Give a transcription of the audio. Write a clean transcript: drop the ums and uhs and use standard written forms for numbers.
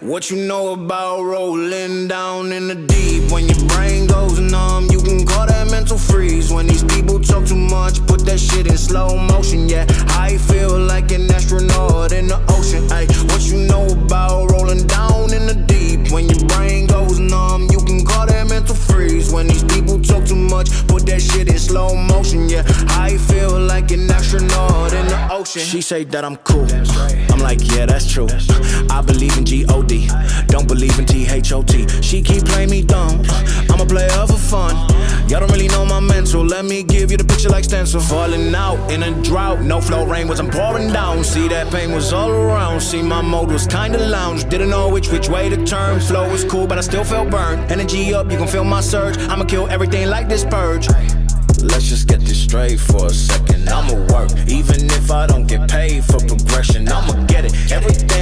What you know about rolling down in the deep? When your brain goes numb, you can call that mental freeze. When these people talk too much, put that shit in slow motion. Yeah, I feel like an astronaut in the ocean. Ay, what you know about rolling down in the deep? When your brain goes numb, you can call that mental freeze. When these people talk too much, put that shit in slow motion. Yeah, I feel like an astronaut in the ocean. She say that I'm cool, I'm like, yeah, that's true. I believe in G-O-D, don't believe in T-H-O-T. She keep playing me dumb, I'm a player for fun. Y'all don't really know my mental, let me give you the picture like stencil. Falling out in a drought, no flow, rain wasn't pouring down. See, that pain was all around, see, my mode was kinda lounge. Didn't know which way to turn, flow was cool but I still felt burned. Energy up, you can feel my surge, I'ma kill everything like this purge. Let's just get this straight for a second. I'ma work, even if I don't get paid for progression. I'ma get it, everything